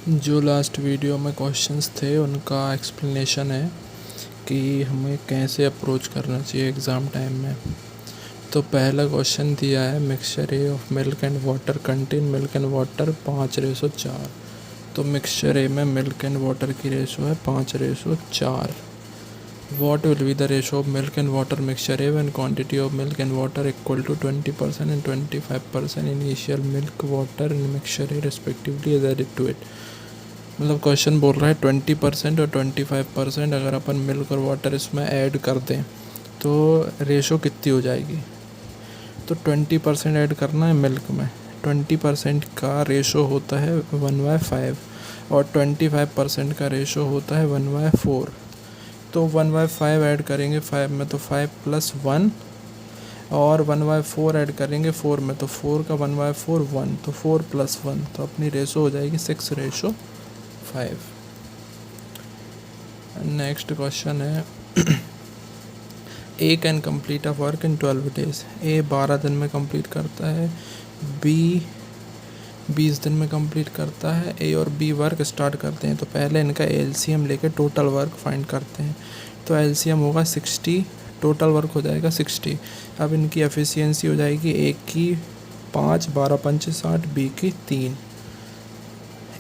जो last video में questions थे उनका एक्सप्लेनेशन है कि हमें कैसे अप्रोच करना चाहिए एग्ज़ाम टाइम में। तो पहला क्वेश्चन दिया है mixture A of milk and water contain milk and water 5:4। तो मिक्सचर ए में मिल्क एंड वाटर की रेशो है 5:4। What will be the ratio of milk and water mixture A when quantity of milk and water equal to 20% and 25% initial milk water and mixture A respectively is added to it। मतलब question बोल रहा है 20% और 25% अगर अपन milk और water इसमें add कर दें तो रेशो कितनी हो जाएगी। तो 20% ऐड करना है मिल्क में। 20% का रेशो होता है 1/5 और 25% का रेशो होता है 1/4। तो 1/5 ऐड करेंगे 5 में तो 5 + 1 और 1/4 ऐड करेंगे 4 में तो 4 का 1/4 1 तो 4 + 1 तो अपनी रेशो हो जाएगी 6:5। नेक्स्ट क्वेश्चन है A can complete a work in 12 days। A 12 दिन में कंप्लीट करता है, बी 20 दिन में कंप्लीट करता है। ए और बी वर्क स्टार्ट करते हैं तो पहले इनका एलसीएम लेके टोटल वर्क फाइंड करते हैं। तो एलसीएम होगा 60, टोटल वर्क हो जाएगा 60। अब इनकी एफिशिएंसी हो जाएगी ए की 5, 12 पंचे 60, बी की 3।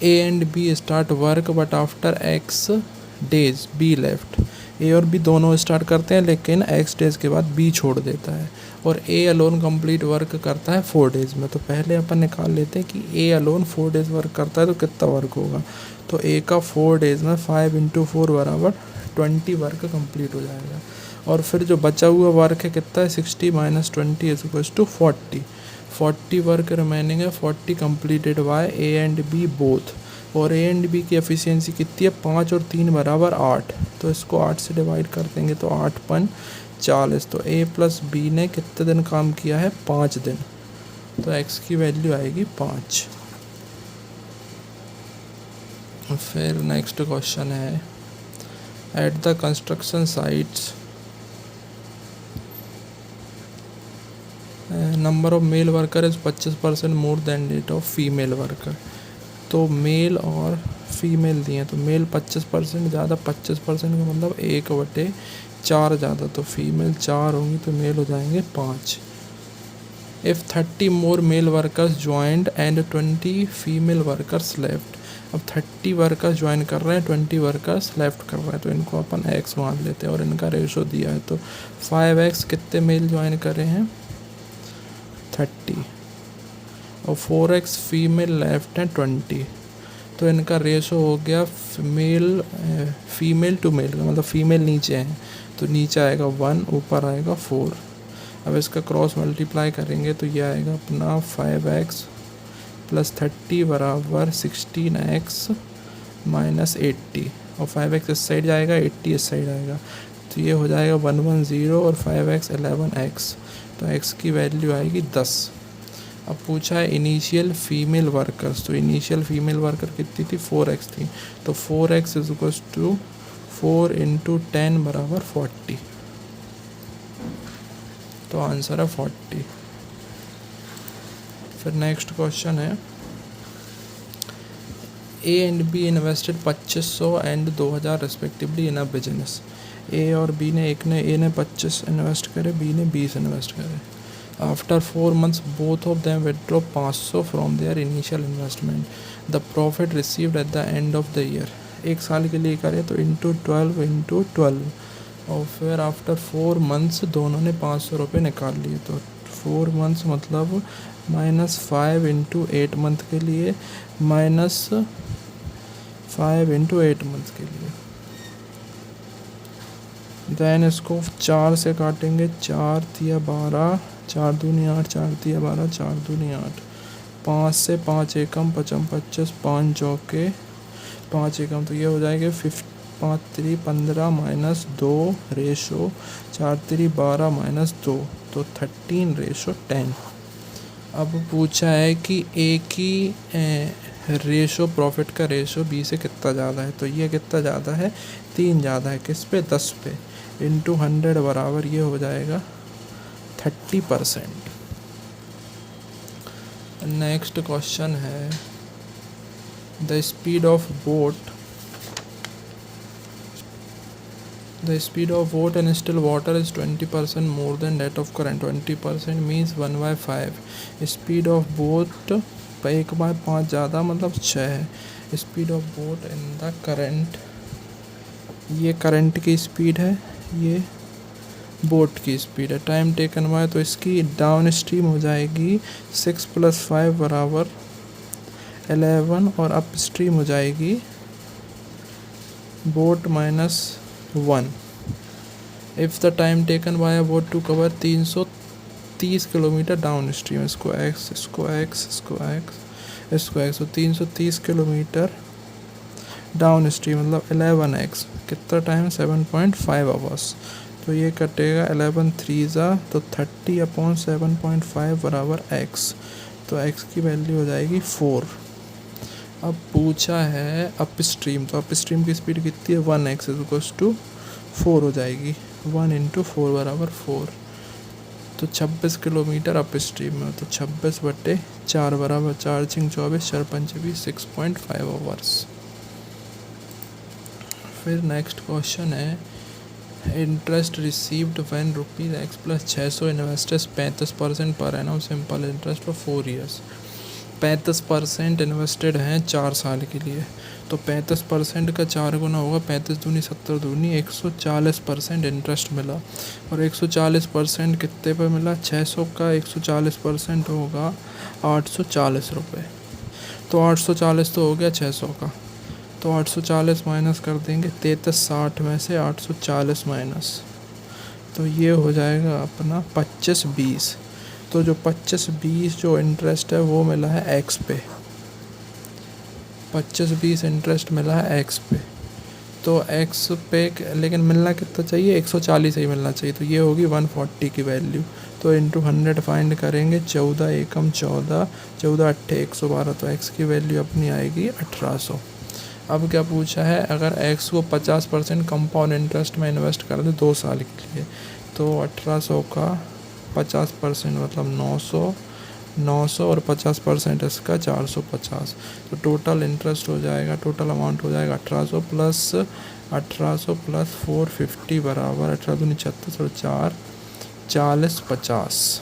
A and B start work but after X days B left. A और बी दोनों स्टार्ट करते हैं लेकिन एक्स डेज के बाद बी छोड़ देता है और ए अलोन कंप्लीट वर्क करता है 4 days में। तो पहले अपन निकाल लेते हैं कि ए अलोन 4 days वर्क करता है तो कितना वर्क होगा। तो ए का 4 days में 5 × 4 बराबर 20 वर्क कंप्लीट हो जाएगा। और फिर जो बचा हुआ वर्क है कितना है 60 - 20 = 40। 40 वर्क रिमेनिंग है, 40 completed by a and b both. और ए एंड बी की एफिशिएंसी कितनी है 5 और 3 बराबर 8। तो इसको 8 से डिवाइड कर देंगे तो 8 × 5 = 40। तो ए + बी ने कितने दिन काम किया है 5 दिन। तो एक्स की वैल्यू आएगी 5। फिर नेक्स्ट क्वेश्चन है at the construction sites number of male worker is 25% more than that of female worker. तो मेल और फीमेल दिए तो मेल 25% ज़्यादा, 25% का मतलब 1/4 ज़्यादा। तो फीमेल 4 होंगी तो मेल हो जाएंगे 5। If 30 more male workers joined and 20 female workers left. अब 30 वर्कर्स ज्वाइन कर रहे हैं, 20 वर्कर्स लेफ्ट कर रहे हैं तो इनको अपन x मान लेते हैं और इनका रेशो दिया है। तो 5x कितने मेल ज्वाइन कर रहे हैं 30 और 4x फीमेल लेफ्ट हैं 20। तो इनका रेशो हो गया फीमेल टू मेल का मतलब फीमेल नीचे हैं तो नीचे आएगा 1, ऊपर आएगा 4। अब इसका क्रॉस मल्टीप्लाई करेंगे तो ये आएगा अपना 5x + 30 बराबर 16x - 80 और 5x इस साइड जाएगा 80 इस साइड आएगा तो ये हो जाएगा 110 और 5x 11x। तो x की वैल्यू आएगी 10। अब पूछा है इनिशियल फीमेल वर्कर्स। तो इनिशियल फीमेल वर्कर कितनी थी 4x थी। तो 4x = 4 × 10 बराबर 40। तो आंसर है 40। फिर नेक्स्ट क्वेश्चन है A and B invested 2500 and 2000 respectively in a business. A और बी ने ए ने 25 इन्वेस्ट करे, बी ने 20 इन्वेस्ट करे। After 4 months, both of them withdraw 500 from their initial investment. The profit received at the end of the year। एक साल के लिए करें तो × 12 × 12 और फिर आफ्टर 4 months दोनों ने 500 रुपये निकाल लिए। तो 4 months मतलब -5 × 8 मंथ के लिए -5 × 8 मंथ के लिए। दैन इसको 4 से काटेंगे, 4 × 12, 4 दूनी 8, 4 × 12, 4 दूनी 8। 5 से 5 एकम 5 25, 5 चौके 5 एकम तो ये हो जाएगा 5 3 15 - 2 रेशो 4 3 12 - 2 तो 13:10। अब पूछा है कि ए की रेशो प्रॉफिट का रेशो बी से कितना ज़्यादा है। तो ये कितना ज़्यादा है 3 ज़्यादा है। किस पे 10 पे × 100 बराबर ये हो जाएगा 30%। नेक्स्ट क्वेश्चन है the speed of boat in still water is 20% more than that of current. 20% means 1/5. Speed of boat 1/5 ज़्यादा मतलब 6 है. Speed of boat in the current, ये करंट की स्पीड है, ये बोट की स्पीड है. टाइम टेकन बाय, तो इसकी डाउन स्ट्रीम हो जाएगी 6 + 5 बराबर 11 और अप स्ट्रीम हो जाएगी boat -1. If the time taken by a boat to cover 330 kilometre downstream, इसको x तो 330 किलोमीटर डाउन स्ट्रीम मतलब 11x, कितना टाइम 7.5 आवर्स. तो ये कटेगा 11 3 तो 30/7.5 बराबर x. तो x की वैल्यू हो जाएगी 4. अब पूछा है अप स्ट्रीम, तो अप स्ट्रीम की स्पीड कितनी है 1x = 4 हो जाएगी. 1 × 4 बराबर 4. तो 26 किलोमीटर अप स्ट्रीम में, तो 26/4 बराबर 4 × 24 4 × 5 = 6.5 आवर्स. फिर नेक्स्ट क्वेश्चन है interest received when ₹x + 600 invested 35% per annum simple interest for 4 years. 35% invested हैं 4 साल के लिए, तो 35% का 4 गुना होगा, 35 दूनी 70 दूनी 140% इंटरेस्ट मिला. और 140% कितने पर मिला, 600 का 140% होगा 840 रुपये. तो 840 तो हो गया 600 का, तो 840 माइनस कर देंगे 3360 में से 840 माइनस, तो ये हो जाएगा अपना 2520. तो जो 2520 जो इंटरेस्ट है वो मिला है एक्स पे, 2520 इंटरेस्ट मिला है एक्स पे. तो एक्स पे लेकिन मिलना कितना चाहिए, 140 ही मिलना चाहिए, तो ये होगी 140 की वैल्यू. तो इंटू 100 फाइंड करेंगे, 14 एकम 14, 14 अट्ठे 112, तो एक्स की वैल्यू अपनी आएगी 1800. अब क्या पूछा है, अगर एक्स को 50% कंपाउंड इंटरेस्ट में इन्वेस्ट कर दे 2 साल के लिए, तो 1800 का 50% मतलब 900 और 50% इसका 450. तो टोटल इंटरेस्ट हो जाएगा, टोटल अमाउंट हो जाएगा 1800 प्लस 450 बराबर 18 दूनी 36 और 4 40 50.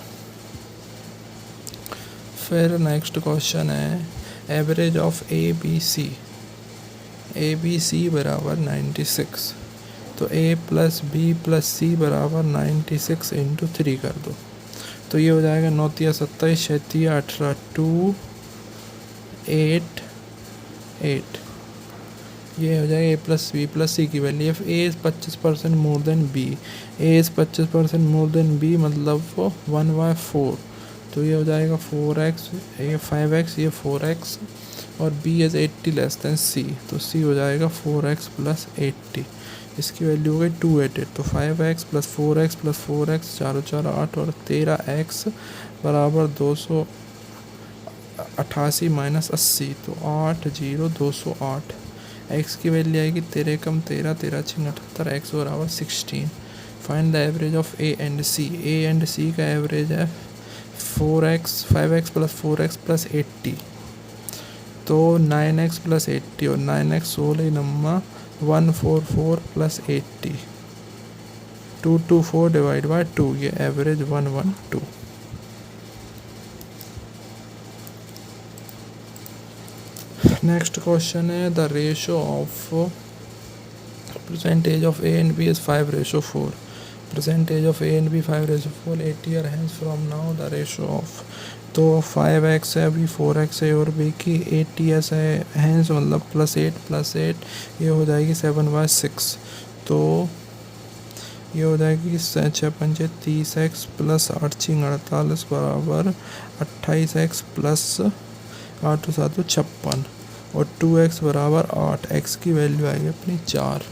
फिर नेक्स्ट क्वेश्चन है एवरेज ऑफ ABC बराबर 96. तो A + B + C बराबर 96 × 3 कर दो, तो ये हो जाएगा 9 × 27 6 × 18 2 8 8. ये हो जाएगा A + B + C की value. If A is 25% more then B, A is 25% more then B मतलब वो 1/4, तो ये हो जाएगा 4x, ये 5x, ये 4x, और B is 80 less than C, तो C हो जाएगा 4x + 80. इसकी वैल्यू हो गई 288. तो 5x + 4x + 4x 4 × 4 8 और 13x बराबर 288 - 80, तो 80208. x की वैल्यू आएगी 13 कम 13 13 6 78, x बराबर 16. Find the average of A and C. A and C का एवरेज है 5x + 4x + 80, तो 9x + 80 और 9x 16 नम्मा 144 + 80 224 / 2, ये एवरेज 112. नेक्स्ट क्वेश्चन है the ratio of percentage of A and B is 5:4. Percentage of A and B 5:4. 8 year hence from now the ratio of, तो 5x है, अभी 4x है और B की 8 ईयर्स है हैंस मतलब +8 ये हो जाएगी 7/6. तो ये हो जाएगी 6 × 5 = 30x + 8 × 48 बराबर 28x + 8 × 7 = 56 और 2x बराबर 8. x की वैल्यू आएगी अपनी 4.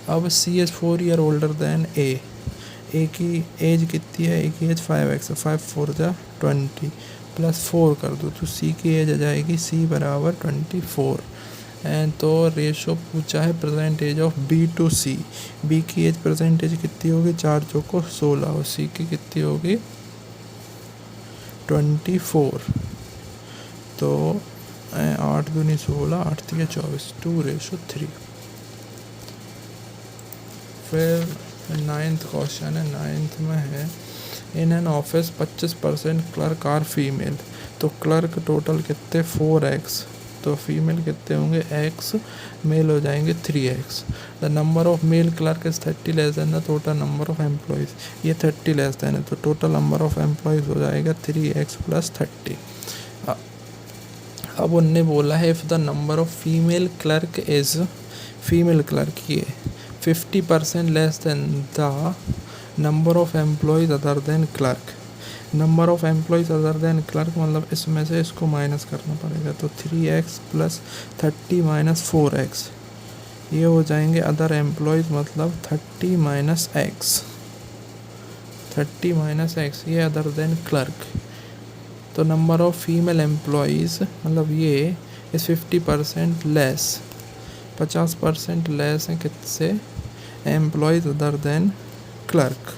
अब C is 4 year older than A. A की एज कितनी है, A की एज 5x है, 5 × 4 = 20 + 4 कर दो, तो C की एज आ जाएगी C बराबर 24. एंड तो रेशो पूछा है percentage of B to C. B की एज परसेंटेज कितनी होगी, 4 × 16 और C की कितनी होगी 24. तो 8 दूनी 16, 8 3 24, 2:3। फिर 9th क्वेश्चन है, 9th में है in an office 25% clerk are female. तो क्लर्क टोटल कितने 4x, तो फीमेल कितने होंगे x, मेल हो जाएंगे 3x। The number of mail clerk is 30 less than the total number of employees. ये 30 लेस देन है तो टोटल नंबर ऑफ एम्प्लॉयज़ हो जाएगा 3x + 30। अब उनने बोला है if the number of female clerk is, female clerk ये 50% less than the number of employees other than clerk. Number of employees other than clerk मतलब इसमें से इसको माइनस करना पड़ेगा, तो 3x + 30 - 4x, ये हो जाएंगे अदर एम्प्लॉयज़ मतलब 30 - x, 30 - x, ये अदर देन क्लर्क। तो नंबर ऑफ फीमेल एम्प्लॉयज़ मतलब ये इस 50% लेस, 50% लेस है किससे, एम्प्लॉयज़ अदर देन क्लर्क।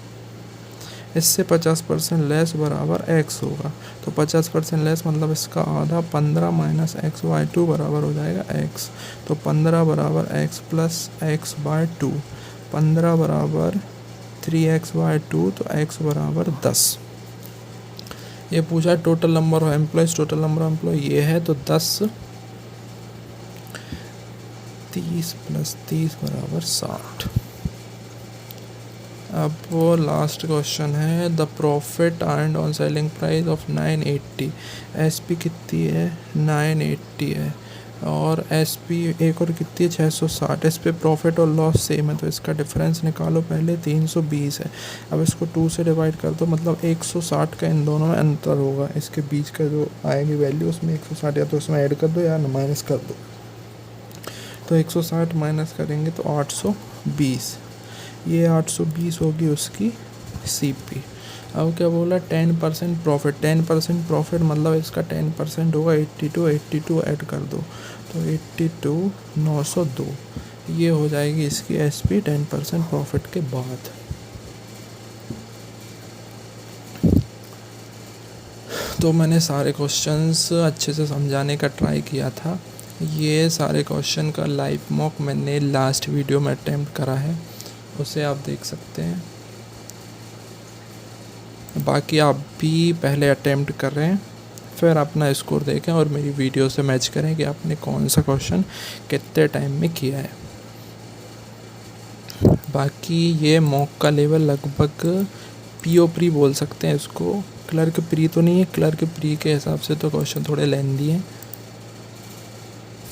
इससे 50% लेस बराबर x होगा, तो 50% लेस मतलब इसका आधा 15 - x/2 बराबर हो जाएगा x। तो 15 बराबर x + x/2, 15 बराबर 3x/2, तो x बराबर 10। ये पूछा total number of employees, total number of employee ये है तो 10, 30 + 30 बराबर 60। अब वो लास्ट क्वेश्चन है the profit earned on selling price of 980। SP कितनी है, 980 है, और एसपी एक और कितनी है, 660। इस पे प्रॉफिट और लॉस सेम है तो इसका डिफरेंस निकालो पहले, 320 है। अब इसको 2 से डिवाइड कर दो मतलब 160 का इन दोनों में अंतर होगा, इसके बीच का जो आएगी वैल्यू उसमें 160 या तो उसमें ऐड कर दो या माइनस कर दो। तो 160 माइनस करेंगे तो 820, ये 820 होगी उसकी सीपी। अब क्या बोला 10% प्रॉफिट, 10% प्रॉफिट मतलब इसका 10% होगा 82, 82 ऐड कर दो तो 82, 902, ये हो जाएगी इसकी एसपी 10% प्रॉफिट के बाद। तो मैंने सारे क्वेश्चंस अच्छे से समझाने का ट्राई किया था। ये सारे क्वेश्चन का लाइव मॉक मैंने लास्ट वीडियो में अटेम्प्ट करा है, उसे आप देख सकते हैं। बाकी आप भी पहले अटेम्प्ट कर रहे हैं, फिर अपना स्कोर देखें और मेरी वीडियो से मैच करें कि आपने कौन सा क्वेश्चन कितने टाइम में किया है। बाकी ये मॉक का लेवल लगभग पीओ प्री बोल सकते हैं इसको, क्लर्क प्री तो नहीं है, क्लर्क प्री के हिसाब से तो क्वेश्चन थोड़े लेंदी हैं।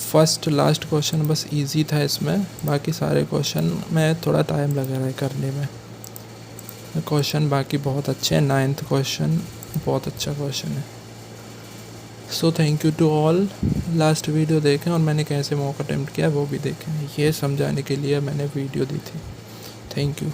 फर्स्ट लास्ट क्वेश्चन बस इजी था इसमें, बाकी सारे क्वेश्चन में थोड़ा टाइम लग रहा है करने में। क्वेश्चन बाकी बहुत अच्छे हैं, 9th क्वेश्चन बहुत अच्छा क्वेश्चन है। So thank you to all. Last video देखें और मैंने कैसे मॉक अटेम्प्ट किया वो भी देखें, ये समझाने के लिए मैंने वीडियो दी थी। Thank you.